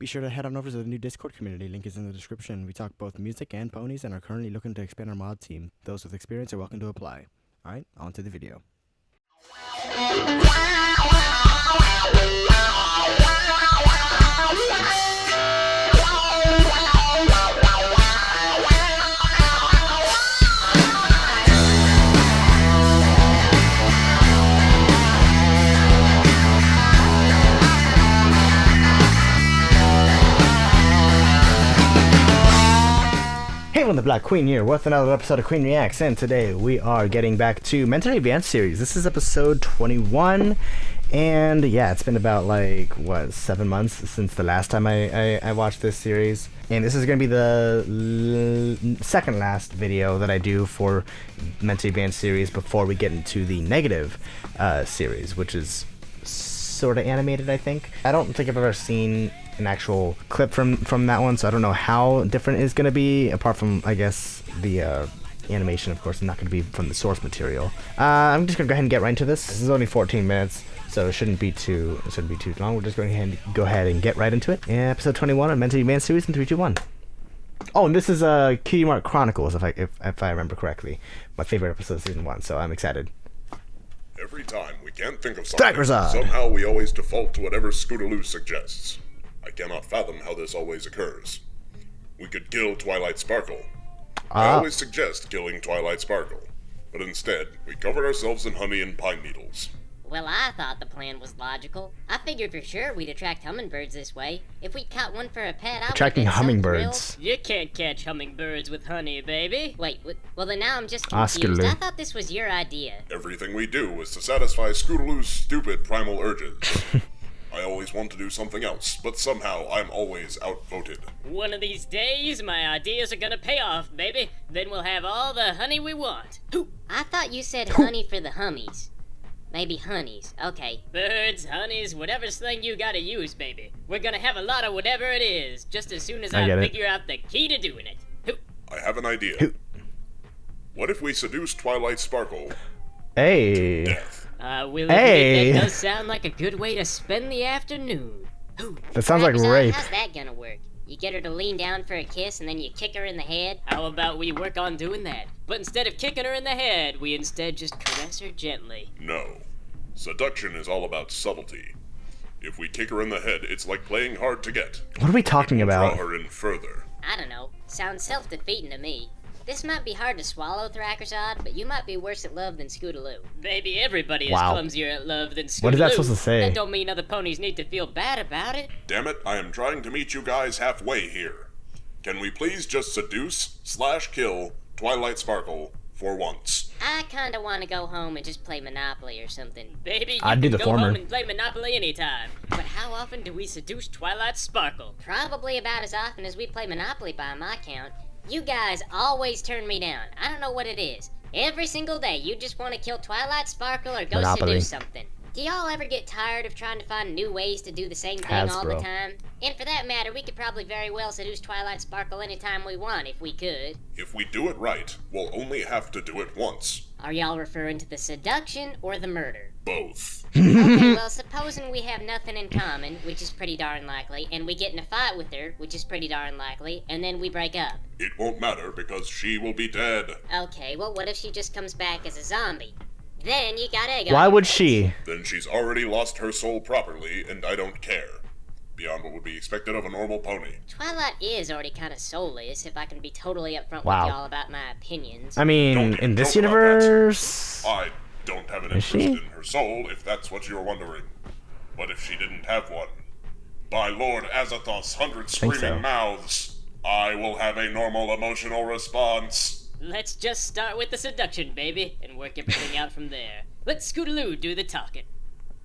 Be sure to head on over to the new Discord community, link is in the description. We talk both music and ponies and are currently looking to expand our mod team. Those with experience are welcome to apply. Alright, on to the video. Hey everyone, the Black Queen here with another episode of Queen Reacts, and today we are getting back to Mentally Advanced series. This is episode 21, and yeah, it's been about like, what, 7 months since the last time I watched this series. And this is going to be the second last video that I do for Mentally Advanced series before we get into the negative series, which is sort of animated, I think. I don't think I've ever seen an actual clip from that one, so I don't know how different it's going to be, apart from, I guess, the animation, of course, is not going to be from the source material. I'm just going to go ahead and get right into this. This is only 14 minutes, so it shouldn't be too long. We're just going to go ahead and get right into it. Episode 21 of Mentally Advanced series in 3, 2, 1. Oh, and this is Cutie Mark Chronicles, if I remember correctly. My favorite episode of season 1, so I'm excited. Every time we can't think of something, Staggerzard. somehow we always default to whatever Scootaloo suggests. I cannot fathom how this always occurs. We could kill Twilight Sparkle. I always suggest killing Twilight Sparkle, but instead, we covered ourselves in honey and pine needles. Well, I thought the plan was logical. I figured for sure we'd attract hummingbirds this way. If we caught one for a pet, I Attracting would have been so hummingbirds. thrilled. You can't catch hummingbirds with honey, baby. Wait, what? Well then now I'm just Oscar confused. Lou. I thought this was your idea. Everything we do is to satisfy Scootaloo's stupid primal urges. I always want to do something else, but somehow I'm always outvoted. One of these days, my ideas are gonna pay off, baby. Then we'll have all the honey we want. I thought you said honey for the hummies. Maybe honeys. Okay. Birds, honeys, whatever slang you gotta use, baby. We're gonna have a lot of whatever it is, just as soon as I I get it. figure out the key to doing it. I have an idea. What if we seduce Twilight Sparkle to Hey. death? Will Hey. admit that does sound like a good way to spend the afternoon. That sounds like Ragazon, rape. How's that gonna work? You get her to lean down for a kiss and then you kick her in the head? How about we work on doing that? But instead of kicking her in the head, we instead just caress her gently. No. Seduction is all about subtlety. If we kick her in the head, it's like playing hard to get. What are we talking Draw about? her in further. I don't know. Sounds self-defeating to me. This might be hard to swallow, Thrackerzod, but you might be worse at love than Scootaloo. Baby, everybody is Wow. clumsier at love than Scootaloo. What is that supposed to say? That don't mean other ponies need to feel bad about it. Damn it, I am trying to meet you guys halfway here. Can we please just seduce/kill Twilight Sparkle for once? I kinda wanna go home and just play Monopoly or something. Baby, you I'd do can the go former. home and play Monopoly anytime. But how often do we seduce Twilight Sparkle? Probably about as often as we play Monopoly by my count. You guys always turn me down. I don't know what it is. Every single day, you just want to kill Twilight Sparkle or go Monopoly. seduce something. Do y'all ever get tired of trying to find new ways to do the same thing all the Hasbro. time? And for that matter, we could probably very well seduce Twilight Sparkle anytime we want if we could. If we do it right, we'll only have to do it once. Are y'all referring to the seduction or the murder? Both. Okay, well, supposing we have nothing in common, which is pretty darn likely, and we get in a fight with her, which is pretty darn likely, and then we break up. It won't matter because she will be dead. Okay, well, what if she just comes back as a zombie? Then you got egg on Why your would face. she? Then she's already lost her soul properly, and I don't care. Beyond what would be expected of a normal pony. Twilight is already kind of soulless, if I can be totally upfront Wow. with y'all about my opinions. I mean, Don't even in this joke about that. universe... I don't have an Is interest she? in her soul, if that's what you're wondering. But if she didn't have one, by Lord Azathoth's 100 Think screaming so. mouths, I will have a normal emotional response. Let's just start with the seduction, baby, and work everything out from there. Let Scootaloo do the talking.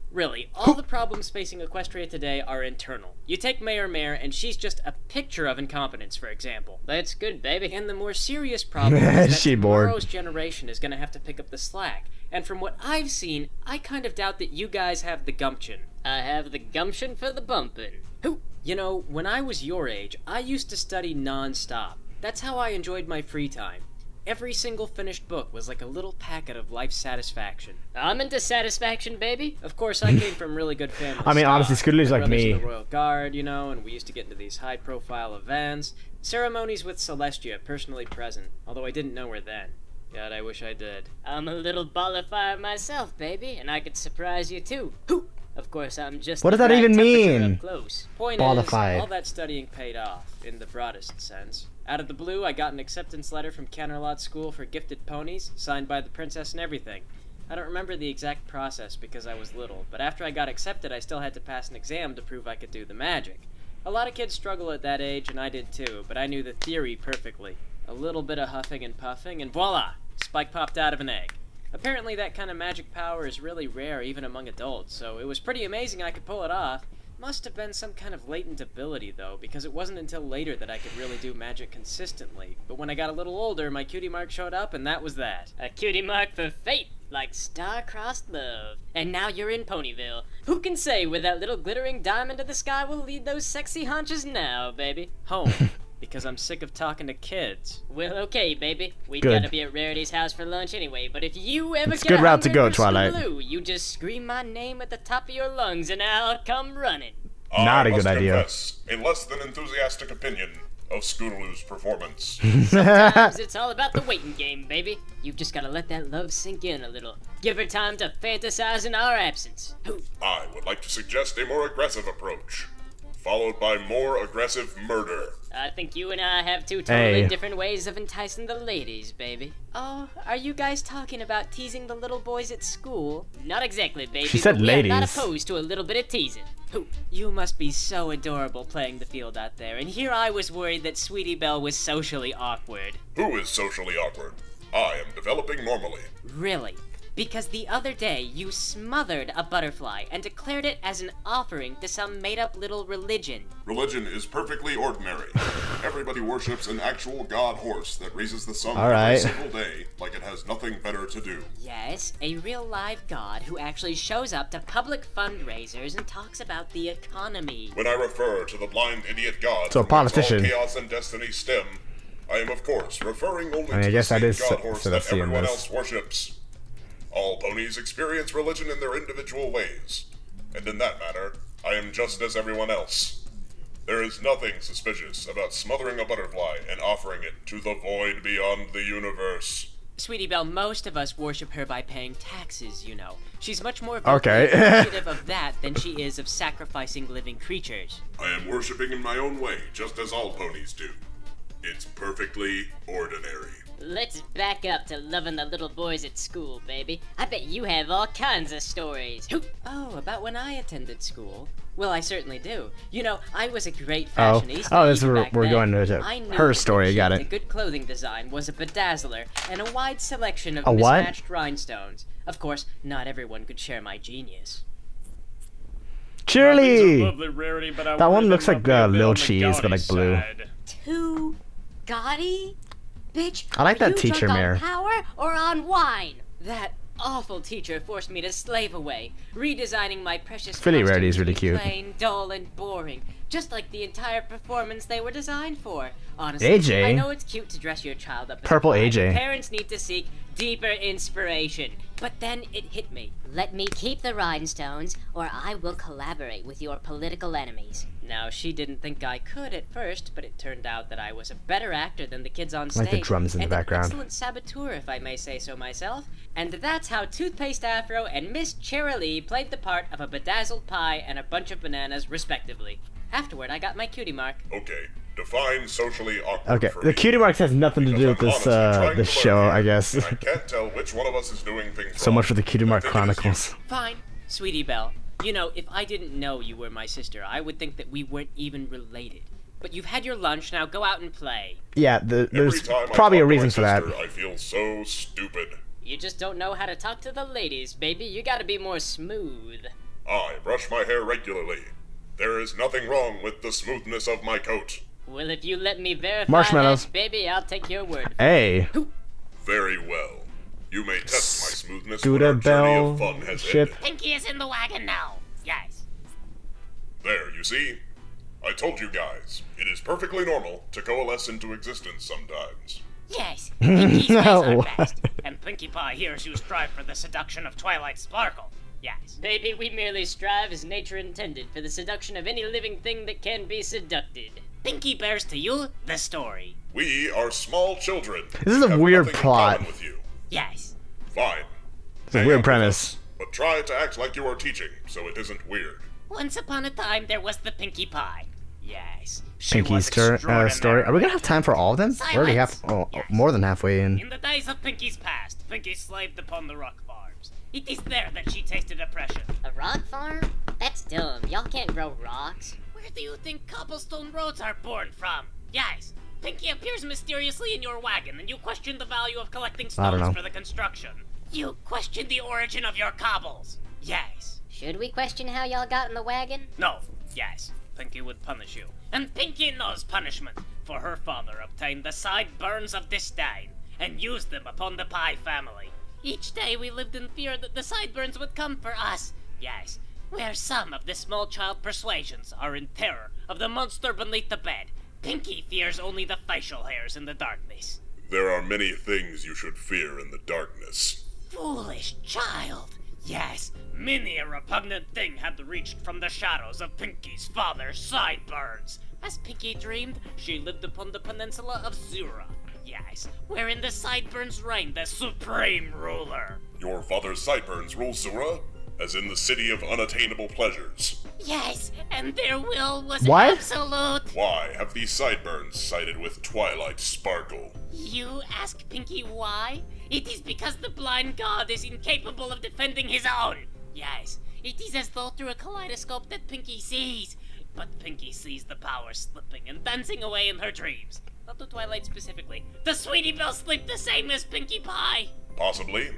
Really, all the problems facing Equestria today are internal. You take Mayor Mare, and she's just a picture of incompetence, for example. That's good, baby. And the more serious problem is that She bored. tomorrow's generation is gonna have to pick up the slack. And from what I've seen, I kind of doubt that you guys have the gumption. I have the gumption for the bumpin'. Who? You know, when I was your age, I used to study non-stop. That's how I enjoyed my free time. Every single finished book was like a little packet of life satisfaction. I'm into satisfaction, baby. Of course, I came from really good families. I mean, honestly, Scootaloo's My like brother's me. in the Royal Guard, you know, and we used to get into these high-profile events. Ceremonies with Celestia, personally present, although I didn't know her then. God, I wish I did. I'm a little ball of fire myself, baby, and I could surprise you too. Hoo! Of course, I'm just What does the that right even temperature mean? up close. Point Ball is, of fire. all that studying paid off, in the broadest sense. Out of the blue, I got an acceptance letter from Canterlot School for Gifted Ponies, signed by the princess and everything. I don't remember the exact process because I was little, but after I got accepted, I still had to pass an exam to prove I could do the magic. A lot of kids struggle at that age, and I did too, but I knew the theory perfectly. A little bit of huffing and puffing, and voila! Spike popped out of an egg. Apparently that kind of magic power is really rare even among adults, so it was pretty amazing I could pull it off. Must have been some kind of latent ability though, because it wasn't until later that I could really do magic consistently. But when I got a little older, my cutie mark showed up and that was that. A cutie mark for fate, like star-crossed love. And now you're in Ponyville. Who can say where that little glittering diamond of the sky will lead those sexy haunches now, baby? Home. Because I'm sick of talking to kids. Well, okay, baby. We Good. gotta be at Rarity's house for lunch anyway, but if you ever It's a get good route to hungry go, for Twilight. Scootaloo, you just scream my name at the top of your lungs and I'll come running. Not a I must good idea. confess a less than enthusiastic opinion of Scootaloo's performance. Sometimes it's all about the waiting game, baby. You've just gotta let that love sink in a little. Give her time to fantasize in our absence. Hoo. I would like to suggest a more aggressive approach, followed by more aggressive murder. I think you and I have two totally Hey. different ways of enticing the ladies, baby. Oh, are you guys talking about teasing the little boys at school? Not exactly, baby. She said but we are not ladies. opposed to a little bit of teasing. Hoo. You must be so adorable playing the field out there, and here I was worried that Sweetie Belle was socially awkward. Who is socially awkward? I am developing normally. Really? Because the other day you smothered a butterfly and declared it as an offering to some made-up little religion. Religion is perfectly ordinary. Everybody worships an actual god horse that raises the sun All every right. single day like it has nothing better to do. Yes, a real live god who actually shows up to public fundraisers and talks about the economy. When I refer to the blind idiot god So a from whence politician. all chaos and destiny stem, I am of course referring only I to guess the that same is god horse that Celestia in everyone this. else worships. All ponies experience religion in their individual ways, and in that matter, I am just as everyone else. There is nothing suspicious about smothering a butterfly and offering it to the void beyond the universe. Sweetie Belle, most of us worship her by paying taxes, you know. She's much more Okay. appreciative of that than she is of sacrificing living creatures. I am worshipping in my own way, just as all ponies do. It's perfectly ordinary. Let's back up to loving the little boys at school, baby. I bet you have all kinds of stories. Hoo. Oh, about when I attended school? Well, I certainly do. You know, I was a great Oh. fashionista. Oh, that's even where back we're then. going to I knew her that story, the got key it. to good clothing design was a bedazzler and a wide selection of A what? mismatched rhinestones. Of course, not everyone could share my genius. Cheerly! Rarity, but I That one wanted looks them like, lovely a bit Lil on the Cheese, but, gaudy like, blue. side. Too gaudy? Bitch, I like are that you teacher, drunk Mare. on power or on wine? That awful teacher forced me to slave away, redesigning my precious Philly costumes Rarity is to really be cute. plain, dull, and boring, just like the entire performance they were designed for. Honestly, AJ? I know it's cute to dress your child up as Purple a bride. AJ. Parents need to seek deeper inspiration. But then it hit me. Let me keep the rhinestones, or I will collaborate with your political enemies. Now, she didn't think I could at first, but it turned out that I was a better actor than the kids on stage. Like the drums in the and background. An excellent saboteur, if I may say so myself. And that's how Toothpaste Afro and Miss Cheerilee played the part of a bedazzled pie and a bunch of bananas, respectively. Afterward, I got my cutie mark. Okay, define socially awkward Okay, for the me. cutie marks has nothing to Because do I'm with this honestly trying this to show, learn I here, guess. and I can't tell which one of us is doing things So wrong. much for the cutie mark I think it is you. chronicles. Fine, Sweetie Belle. You know, if I didn't know you were my sister, I would think that we weren't even related. But you've had your lunch, now go out and play. Yeah, Every there's time I probably a talk to my reason for that. sister, I feel so stupid. You just don't know how to talk to the ladies, baby. You gotta be more smooth. I brush my hair regularly. There is nothing wrong with the smoothness of my coat. Well, if you let me verify Marshmallows. that, baby, I'll take your word. Hey, Very well. You may test my smoothness when Scooter our journey Bell of fun has ship. ended. Pinky is in the wagon now. Yes. There, you see? I told you guys, it is perfectly normal to coalesce into existence sometimes. Yes, Pinky's ways are What? best, and Pinkie Pie hears you strive for the seduction of Twilight Sparkle. Yes. Baby, we merely strive as nature intended for the seduction of any living thing that can be seducted. Pinkie bears to you the story. We are small children. This is a We have weird nothing in plot. common with you. Yes. Fine. It's a weird premise. But try to act like you are teaching, so it isn't weird. Once upon a time, there was the Pinkie Pie. Yes. She Pinky's was story. extraordinary. Are we gonna have time for all of them? We're already more than halfway in. In the days of Pinkie's past, Pinkie slaved upon the rock farms. It is there that she tasted oppression. A rock farm? That's dumb. Y'all can't grow rocks. Where do you think cobblestone roads are born from? Yes. Pinkie appears mysteriously in your wagon, and you question the value of collecting I don't know. stones for the construction. You question the origin of your cobbles. Yes. Should we question how y'all got in the wagon? No. Yes. Pinkie would punish you. And Pinkie knows punishment, for her father obtained the sideburns of disdain and used them upon the Pie family. Each day we lived in fear that the sideburns would come for us. Yes, where some of the small child persuasions are in terror of the monster beneath the bed, Pinkie fears only the facial hairs in the darkness. There are many things you should fear in the darkness. Foolish child! Yes, many a repugnant thing had reached from the shadows of Pinkie's father's sideburns. As Pinkie dreamed, she lived upon the peninsula of Zura. Yes, wherein the sideburns reigned as supreme ruler. Your father's sideburns rule Zura, as in the city of unattainable pleasures. Yes, and their will was What? absolute. Why have these sideburns sided with Twilight Sparkle? You ask Pinkie why? It is because the blind god is incapable of defending his own. Yes, it is as though through a kaleidoscope that Pinkie sees. But Pinkie sees the power slipping and dancing away in her dreams. Not the Twilight specifically. Does Sweetie Belle sleep the same as Pinkie Pie? Possibly.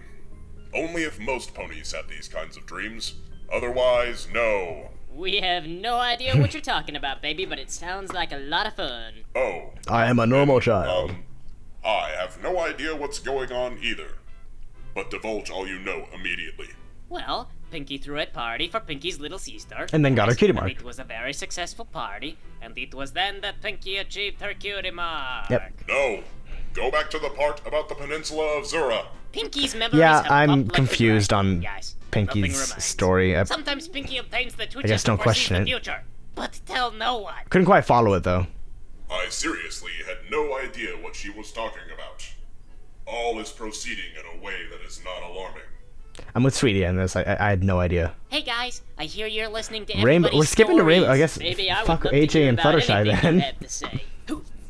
Only if most ponies have these kinds of dreams. Otherwise, no. We have no idea what you're talking about, baby, but it sounds like a lot of fun. Oh, I am a normal child. I have no idea what's going on either. But divulge all you know immediately. Well, Pinkie threw a party for Pinkie's little sister. And then got her cutie And mark. it was a very successful party, and it was then that Pinkie achieved her cutie mark. Yep. No. Go back to the part about the peninsula of Zura. Pinkie's memories Yeah, have I'm popped like the confused dragon. on Yes, Pinky's nothing remains. story. I Sometimes Pinkie obtains the twitches guess don't and foresees question the it. future, but tell no one. couldn't quite follow it though. I seriously had no idea what she was talking about. All is proceeding in a way that is not alarming. I'm with Sweetie on this. I had no idea. Hey guys, I hear you're listening to Rainbow. everybody's We're skipping to Rainbow. I stories. guess. Baby, I would Fuck love to AJ hear and about Fluttershy anything you then. have to say.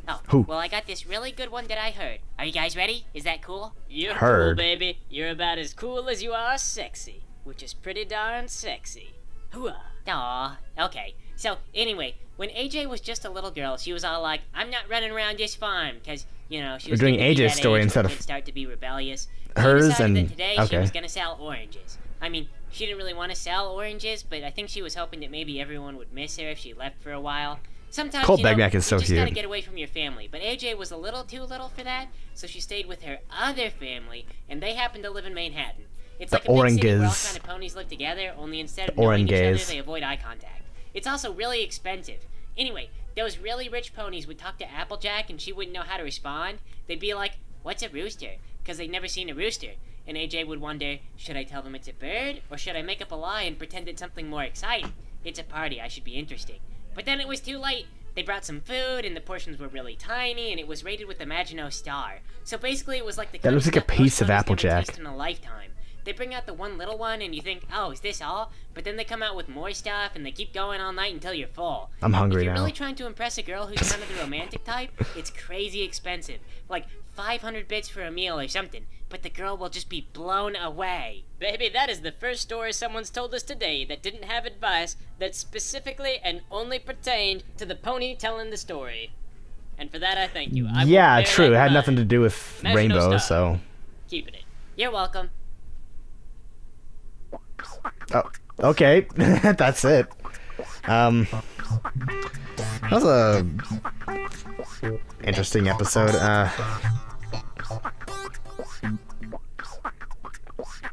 Oh, Who? well, I got this really good one that I heard. Are you guys ready? Is that cool? You're Heard. cool, baby. You're about as cool as you are sexy, which is pretty darn sexy. Hooah. Aw, okay. So, anyway, when AJ was just a little girl, she was all like, I'm not running around this farm, because, you know, she was We're doing getting to be AJ's that story age instead where of kids start to be rebellious. She hers decided and- that today she okay. was going to sell oranges. I mean, she didn't really want to sell oranges, but I think she was hoping that maybe everyone would miss her if she left for a while. Sometimes, Colt you know, Bagnac is so you just gotta cute. get away from your family. But AJ was a little too little for that, so she stayed with her other family, and they happened to live in Manhattan. It's The like a big city where all Oranges. kind of ponies live together, only instead of knowing each other, Oranges. they avoid eye contact. It's also really expensive. Anyway, those really rich ponies would talk to Applejack, and she wouldn't know how to respond. They'd be like, "What's a rooster?" Because they'd never seen a rooster. And AJ would wonder, should I tell them it's a bird, or should I make up a lie and pretend it's something more exciting? It's a party, I should be interesting. But then it was too late. They brought some food, and the portions were really tiny, and it was rated with the Maginot Star. So basically, it was like the That looks kind like a stuff most piece of ponies never Applejack. taste in a lifetime. They bring out the one little one, and you think, oh, is this all? But then they come out with more stuff, and they keep going all night until you're full. I'm hungry If you're now. really trying to impress a girl who's kind of the romantic type, it's crazy expensive. Like 500 bits for a meal or something. But the girl will just be blown away. Baby, that is the first story someone's told us today that didn't have advice that specifically and only pertained to the pony telling the story. And for that, I thank you. I will Yeah, bear true. that It had in nothing to mind. do with Maginot Rainbow, Star. so. Keeping it. You're welcome. Oh, okay. That's it. That was a interesting episode.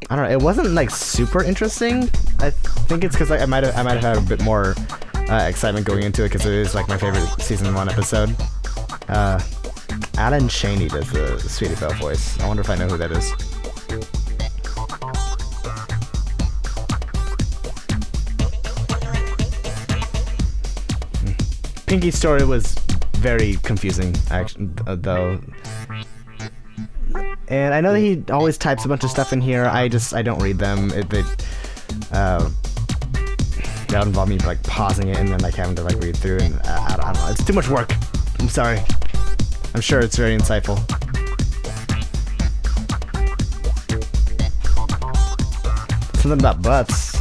I don't know. It wasn't like super interesting. I think it's because I might have had a bit more excitement going into it because it is like my favorite season 1 episode. Alan Chaney does the Sweetie Belle voice. I wonder if I know who that is. Pinky's story was very confusing, actually, though. And I know that he always types a bunch of stuff in here. I don't read them. That would involve me like pausing it and then like having to like read through, and I don't know. It's too much work. I'm sorry. I'm sure it's very insightful. Something about butts.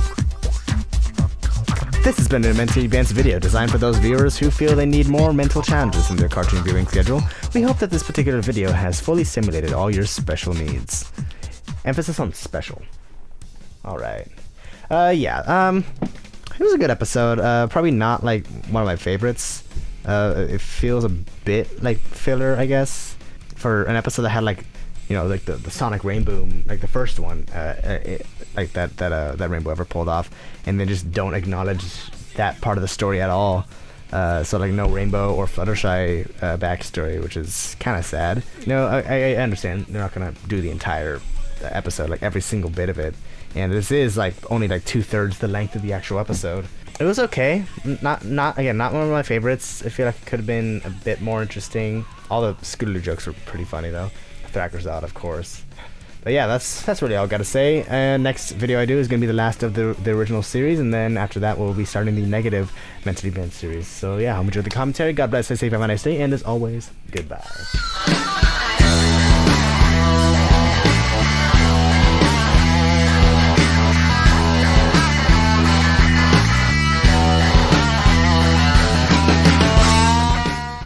This has been an mentally advanced video designed for those viewers who feel they need more mental challenges in their cartoon viewing schedule. We hope that this particular video has fully simulated all your special needs. Emphasis on special. Alright. It was a good episode. Probably not like one of my favorites. It feels a bit like filler, I guess, for an episode that had like, you know, like the Sonic Rainbow, like the first one, like that Rainbow ever pulled off, and they just don't acknowledge that part of the story at all. So like no Rainbow or Fluttershy backstory, which is kind of sad. You know, I understand they're not gonna do the entire episode, like every single bit of it, and this is like only like 2/3 the length of the actual episode. It was okay. Not one of my favorites. I feel like it could have been a bit more interesting. All the Scootaloo jokes were pretty funny though. Thracker's out, of course. But yeah, that's really all I gotta say. And next video I do is gonna be the last of the original series, and then after that we'll be starting the negative mentally advanced series. So yeah, I hope you enjoyed the commentary. God bless, stay safe, have a nice day, and as always, goodbye.